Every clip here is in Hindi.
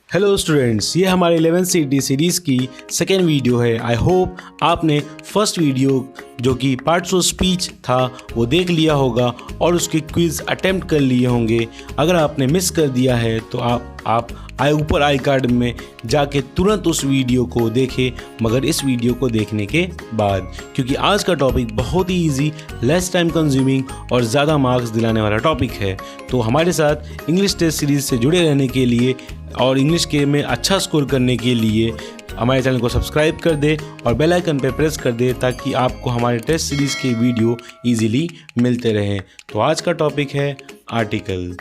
हेलो स्टूडेंट्स, ये हमारे 11th CET सीरीज़ की सेकेंड वीडियो है। आई होप आपने फर्स्ट वीडियो जो कि पार्ट्स ऑफ स्पीच था वो देख लिया होगा और उसके क्विज़ अटेम्प्ट कर लिए होंगे। अगर आपने मिस कर दिया है तो आप ऊपर आई कार्ड में जाके तुरंत उस वीडियो को देखें, मगर इस वीडियो को देखने के बाद, क्योंकि आज का टॉपिक बहुत ही इजी, लेस टाइम कंज्यूमिंग और ज़्यादा मार्क्स दिलाने वाला टॉपिक है। तो हमारे साथ इंग्लिश टेस्ट सीरीज़ से जुड़े रहने के लिए और इंग्लिश के में अच्छा स्कोर करने के लिए हमारे चैनल को सब्सक्राइब कर दे और बेल आइकन पर प्रेस कर दे ताकि आपको हमारे टेस्ट सीरीज़ के वीडियो इजीली मिलते रहें। तो आज का टॉपिक है आर्टिकल।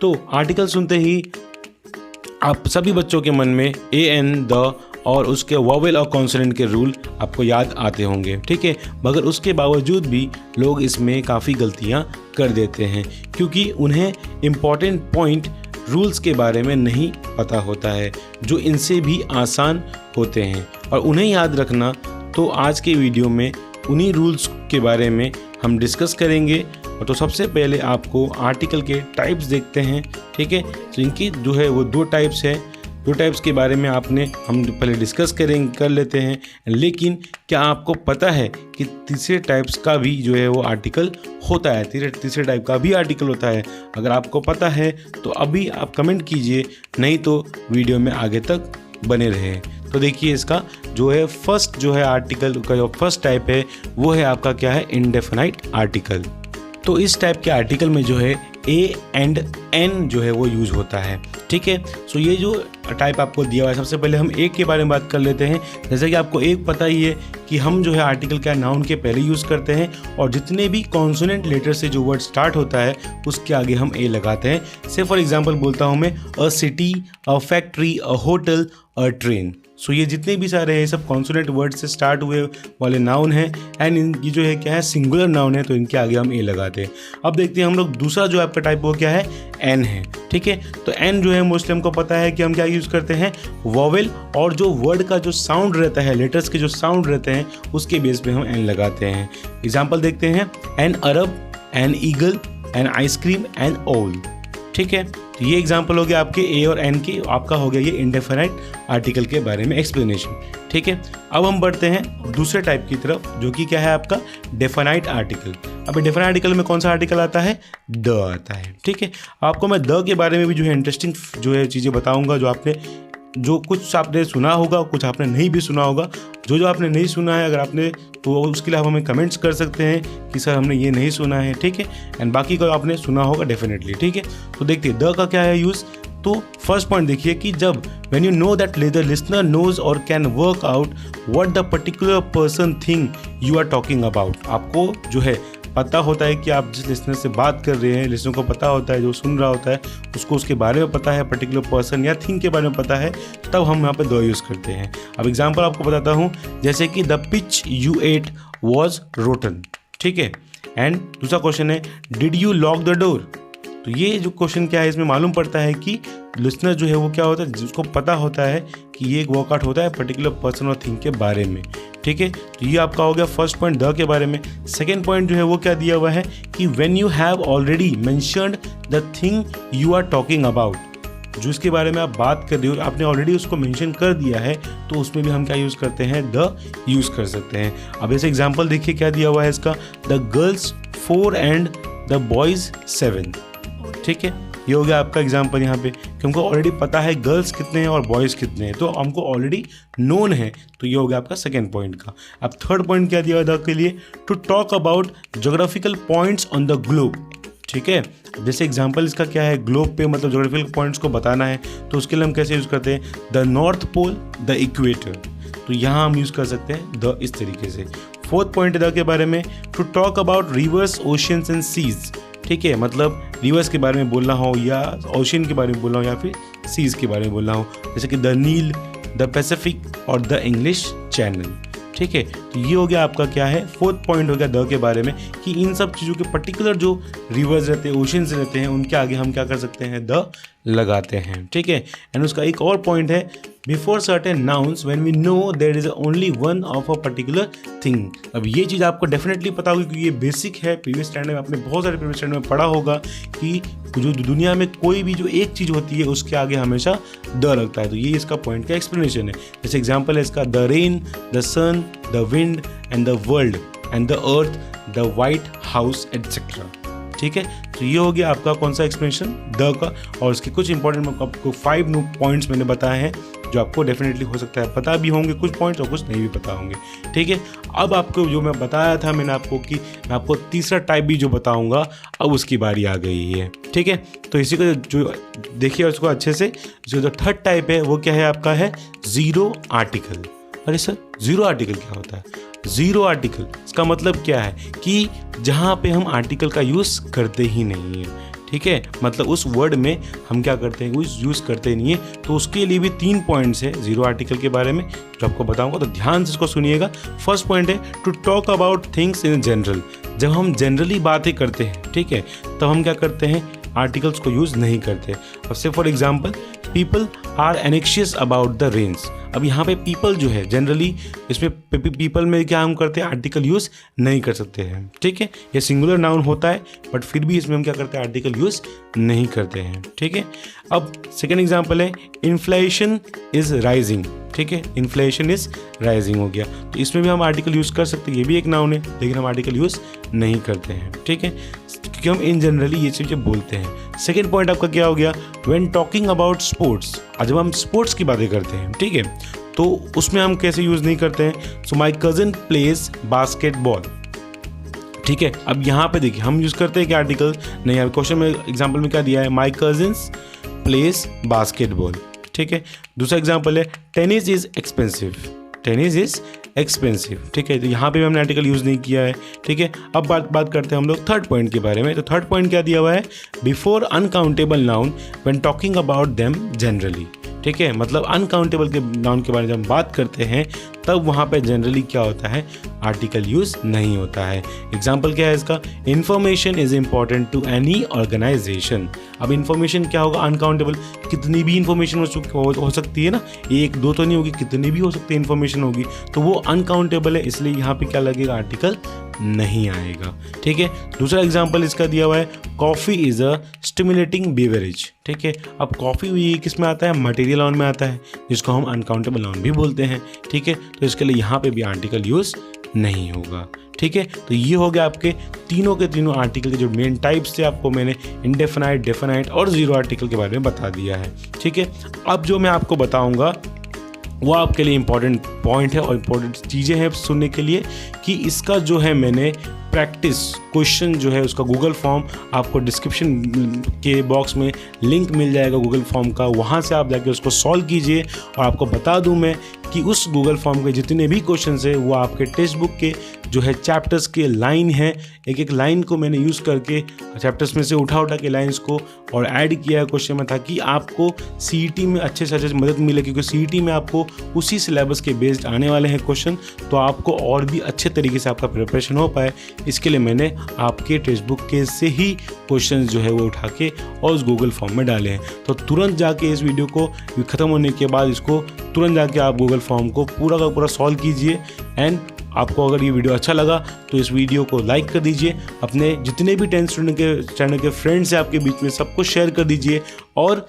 तो आर्टिकल सुनते ही आप सभी बच्चों के मन में एन, द और उसके वॉवेल और कॉन्सोनेंट के रूल आपको याद आते होंगे, ठीक है। मगर उसके बावजूद भी लोग इसमें काफ़ी गलतियां कर देते हैं क्योंकि उन्हें इम्पॉर्टेंट पॉइंट रूल्स के बारे में नहीं पता होता है जो इनसे भी आसान होते हैं और उन्हें याद रखना। तो आज के वीडियो में उन्हीं रूल्स के बारे में हम डिस्कस करेंगे। और तो सबसे पहले आपको आर्टिकल के टाइप्स देखते हैं, ठीक है। तो इनकी जो है वो दो टाइप्स है। दो टाइप्स के बारे में हम पहले डिस्कस कर लेते हैं। लेकिन क्या आपको पता है कि तीसरे टाइप्स का भी जो है वो आर्टिकल होता है? तीसरे टाइप का भी आर्टिकल होता है। अगर आपको पता है तो अभी आप कमेंट कीजिए, नहीं तो वीडियो में आगे तक बने रहे। तो देखिए, इसका जो है फर्स्ट जो है आर्टिकल का जो फर्स्ट टाइप है वो है आपका क्या है, इंडेफिनाइट आर्टिकल। तो इस टाइप के आर्टिकल में जो है ए एंड एन जो है वो यूज होता है, ठीक है। सो ये जो टाइप आपको दिया हुआ है, सबसे पहले हम एक के बारे में बात कर लेते हैं। जैसे कि आपको एक पता ही है कि हम जो है आर्टिकल क्या नाउन के पहले यूज़ करते हैं और जितने भी कॉन्सोनेंट लेटर से जो वर्ड स्टार्ट होता है उसके आगे हम ए लगाते हैं। से फॉर एग्जांपल बोलता हूँ मैं, a city, a factory, a hotel, a train. So ये जितने भी सारे हैं सब कॉन्सोनेंट वर्ड से स्टार्ट हुए वाले नाउन हैं एंड इनकी जो है क्या है, सिंगुलर नाउन है, तो इनके आगे हम ए लगाते हैं। अब देखते हैं हम लोग दूसरा जो आपका टाइप वो क्या है, एन है, ठीक है। तो एन जो है मोस्टली हमको पता है कि हम क्या यूज़ करते हैं, वॉवेल और जो वर्ड का जो साउंड रहता है, लेटर्स के जो साउंड रहते हैं उसके बेस पे हम एन लगाते हैं। एग्जाम्पल देखते हैं, an Arab, an eagle, an ice cream, an owl, ठीक है। तो ये एग्जाम्पल हो गया आपके ए और एन के। आपका हो गया ये इंडेफिनाइट आर्टिकल के बारे में एक्सप्लेनेशन, ठीक है। अब हम बढ़ते हैं दूसरे टाइप की तरफ जो कि क्या है आपका डेफिनाइट आर्टिकल। अब डेफिनाइट आर्टिकल में कौन सा आर्टिकल आता है, द आता है, ठीक है। आपको मैं द के बारे में भी जो है इंटरेस्टिंग जो है चीज़ें बताऊंगा, जो कुछ आपने सुना होगा, कुछ आपने नहीं भी सुना होगा। जो आपने नहीं सुना है, अगर आपने, तो उसके लिए आप हमें कमेंट्स कर सकते हैं कि सर हमने ये नहीं सुना है, ठीक है। एंड बाकी का आपने सुना होगा डेफिनेटली, ठीक है। तो देखते हैं द का क्या है यूज़। तो फर्स्ट पॉइंट देखिए कि जब when you know that the listener knows or can work out what the particular person thing you are talking about. आपको जो है पता होता है कि आप जिस लिसनर से बात कर रहे हैं, लिसनर को पता होता है, जो सुन रहा होता है उसको उसके बारे में पता है, पर्टिकुलर पर्सन या थिंग के बारे में पता है, तब हम यहाँ पे द यूज़ करते हैं। अब एग्जांपल आपको बताता हूँ, जैसे कि the pitch you ate was rotten, ठीक है। एंड दूसरा क्वेश्चन है, did you lock the door. तो ये जो क्वेश्चन क्या है, इसमें मालूम पड़ता है कि लिसनर जो है वो क्या होता है, जिसको पता होता है कि ये एक वर्कआउट होता है पर्टिकुलर पर्सन और थिंग के बारे में, ठीक है। तो ये आपका हो गया फर्स्ट पॉइंट द के बारे में। सेकेंड पॉइंट जो है वो क्या दिया हुआ है कि when you have already mentioned the thing you are talking about, जो इसके बारे में आप बात कर रहे हो, आपने ऑलरेडी उसको मेंशन कर दिया है, तो उसमें भी हम क्या यूज़ करते हैं, द यूज़ कर सकते हैं। अब ऐसे एग्जाम्पल देखिए क्या दिया हुआ है इसका, the girls 4 and the boys 7, ठीक है। ये हो गया आपका एग्जाम्पल यहाँ पे कि हमको ऑलरेडी पता है गर्ल्स कितने हैं और बॉयज़ कितने हैं, तो हमको ऑलरेडी नोन है। तो ये हो गया आपका सेकेंड पॉइंट का। अब थर्ड पॉइंट क्या दिया हुआ के लिए, to talk about geographical points on the globe, ठीक है। जैसे एग्जाम्पल इसका क्या है, ग्लोब पे मतलब जोग्राफिकल पॉइंट्स को बताना है, तो उसके लिए हम कैसे यूज़ करते हैं, the north pole, the equator. तो यहाँ हम यूज़ कर सकते हैं द इस तरीके से। फोर्थ पॉइंट द के बारे में, to talk about rivers, oceans and seas, ठीक है। मतलब रिवर्स के बारे में बोलना हो या ओशियन के बारे में बोलना हो या फिर सीज के बारे में बोलना हो, जैसे कि द नील, द पैसिफिक और द इंग्लिश चैनल, ठीक है। तो ये हो गया आपका क्या है, फोर्थ पॉइंट हो गया द के बारे में, कि इन सब चीज़ों के पर्टिकुलर जो रिवर्स रहते हैं, ओशंस रहते हैं, उनके आगे हम क्या कर सकते हैं, द लगाते हैं, ठीक है। एंड उसका एक और पॉइंट है, before certain nouns when we know there is only one of a particular thing. अब ये चीज़ आपको डेफिनेटली पता होगी क्योंकि ये बेसिक है, प्रीवियस स्टैंडर्ड में आपने बहुत सारे प्रीवियस स्टैंडर्ड में पढ़ा होगा कि जो दुनिया में कोई भी जो एक चीज़ होती है उसके आगे हमेशा द लगता है। तो ये इसका पॉइंट का एक्सप्लेनेशन है। जैसे एग्जाम्पल है इसका, the rain, the sun, the wind and the world and the earth, the White House etcetera, ठीक है। तो ये हो गया आपका कौन सा एक्सप्लेनेशन, द का। और इसके कुछ इंपॉर्टेंट आपको 5 न्यू पॉइंट्स मैंने बताए हैं जो आपको डेफिनेटली हो सकता है पता भी होंगे कुछ पॉइंट्स और कुछ नहीं भी पता होंगे, ठीक है। अब आपको जो मैं बताया था मैंने आपको कि मैं आपको तीसरा टाइप भी जो बताऊंगा, अब उसकी बारी आ गई है, ठीक है। तो इसी को जो देखिए उसको अच्छे से, जो थर्ड टाइप है वो क्या है आपका, है जीरो आर्टिकल। अरे सर जीरो आर्टिकल क्या होता है? जीरो आर्टिकल इसका मतलब क्या है कि जहाँ पे हम आर्टिकल का यूज़ करते ही नहीं है, ठीक है। मतलब उस वर्ड में हम क्या करते हैं, कुछ यूज़ करते नहीं है। तो उसके लिए भी 3 पॉइंट्स है जीरो आर्टिकल के बारे में जो आपको बताऊंगा, तो ध्यान से इसको सुनिएगा। फर्स्ट पॉइंट है to talk about things in general. जब हम जनरली बातें करते हैं, ठीक है, तब हम क्या करते हैं, आर्टिकल्स को यूज़ नहीं करते। अब से for example, people are anxious about the rains. अब यहाँ पे पीपल जो है जनरली, इसमें पीपल में क्या हम करते हैं, आर्टिकल यूज़ नहीं कर सकते हैं, ठीक है। ये सिंगुलर नाउन होता है बट फिर भी इसमें हम क्या करते हैं, आर्टिकल यूज़ नहीं करते हैं, ठीक है। अब सेकेंड एग्जाम्पल है, इन्फ्लेशन इज़ राइजिंग, ठीक है। इन्फ्लेशन इज़ राइजिंग हो गया, तो इसमें भी हम आर्टिकल यूज़ कर सकते हैं, ये भी एक नाउन है लेकिन हम आर्टिकल यूज़ नहीं करते हैं, ठीक है, क्योंकि हम इन जनरली ये चीज़ें बोलते हैं। सेकेंड पॉइंट आपका क्या हो गया, व्हेन टॉकिंग अबाउट स्पोर्ट्स। जब हम स्पोर्ट्स की बातें करते हैं, ठीक है, तो उसमें हम कैसे यूज़ नहीं करते हैं, सो माई कज़न प्लेज बास्केटबॉल, ठीक है। अब यहाँ पे देखिए हम यूज़ करते हैं क्या, आर्टिकल नहीं। यार क्वेश्चन में एग्जाम्पल में क्या दिया है, माई कज़न्स प्लेज बास्केटबॉल, ठीक है। दूसरा एग्जाम्पल है, tennis is expensive, tennis is expensive, ठीक है। तो यहाँ पे भी हमने आर्टिकल यूज़ नहीं किया है, ठीक है। अब बात करते हैं हम लोग थर्ड पॉइंट के बारे में। तो थर्ड पॉइंट क्या दिया हुआ है, before uncountable noun when talking about them generally, ठीक है। मतलब अनकाउंटेबल के नाउन के बारे में जब हम बात करते हैं तब वहाँ पे जनरली क्या होता है, आर्टिकल यूज़ नहीं होता है। एग्जाम्पल क्या है इसका, information is important to any organisation. अब इन्फॉर्मेशन क्या होगा, अनकाउंटेबल, कितनी भी इन्फॉर्मेशन हो सकती है ना, 1 2 तो नहीं होगी, कितनी भी हो सकती है इन्फॉर्मेशन होगी, तो वो अनकाउंटेबल है, इसलिए यहाँ पे क्या लगेगा, आर्टिकल नहीं आएगा, ठीक है। दूसरा एग्जाम्पल इसका दिया हुआ है, coffee is a stimulating beverage, ठीक है। अब कॉफ़ी भी किस में आता है, मटेरियल नाउन में आता है, जिसको हम अनकाउंटेबल नाउन भी बोलते हैं, ठीक है। तो इसके लिए यहाँ पे भी आर्टिकल यूज़ नहीं होगा, ठीक है। तो ये हो गया आपके तीनों के तीनों आर्टिकल के जो मेन टाइप्स थे, आपको मैंने इंडेफिनाइट, डेफिनाइट और जीरो आर्टिकल के बारे में बता दिया है, ठीक है। अब जो मैं आपको बताऊंगा वो आपके लिए इम्पॉर्टेंट पॉइंट है और इम्पॉर्टेंट चीज़ें हैं सुनने के लिए, कि इसका जो है मैंने प्रैक्टिस क्वेश्चन जो है उसका गूगल फॉर्म आपको डिस्क्रिप्शन के बॉक्स में लिंक मिल जाएगा गूगल फॉर्म का, वहाँ से आप जाके उसको सॉल्व कीजिए। और आपको बता दूं मैं कि उस गूगल फॉर्म के जितने भी क्वेश्चंस हैं वो आपके टेक्स्ट बुक के जो है चैप्टर्स के लाइन है, एक एक लाइन को मैंने यूज़ करके चैप्टर्स में से उठा के लाइंस को और ऐड किया है क्वेश्चन में, ताकि आपको सीईटी में अच्छे से अच्छे मदद मिले, क्योंकि सीईटी में आपको उसी सिलेबस के बेस्ड आने वाले हैं क्वेश्चन, तो आपको और भी अच्छे तरीके से आपका प्रिपरेशन हो पाए, इसके लिए मैंने आपके टेक्स्ट बुक के से ही क्वेश्चन जो है वो उठा के और उस गूगल फॉर्म में डाले हैं। तो तुरंत जाके इस वीडियो को ख़त्म होने के बाद इसको तुरंत जाके आप गूगल फॉर्म को पूरा का पूरा सॉल्व कीजिए। एंड आपको अगर ये वीडियो अच्छा लगा तो इस वीडियो को लाइक कर दीजिए, अपने जितने भी 10th स्टूडेंट के चैनल के फ्रेंड्स हैं आपके बीच में सबको शेयर कर दीजिए। और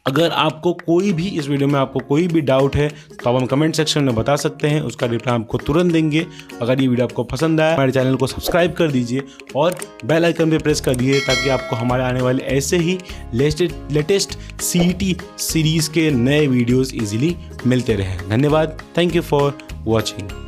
अगर आपको कोई भी इस वीडियो में आपको कोई भी डाउट है तो आप हम कमेंट सेक्शन में बता सकते हैं, उसका रिप्लाई आपको तुरंत देंगे। अगर ये वीडियो आपको पसंद आया हमारे चैनल को सब्सक्राइब कर दीजिए और बेल आइकन पे प्रेस कर दीजिए, ताकि आपको हमारे आने वाले ऐसे ही लेटेस्ट सीईटी सीरीज़ के नए वीडियोज़ ईजिली मिलते रहें। धन्यवाद, थैंक यू फॉर वॉचिंग।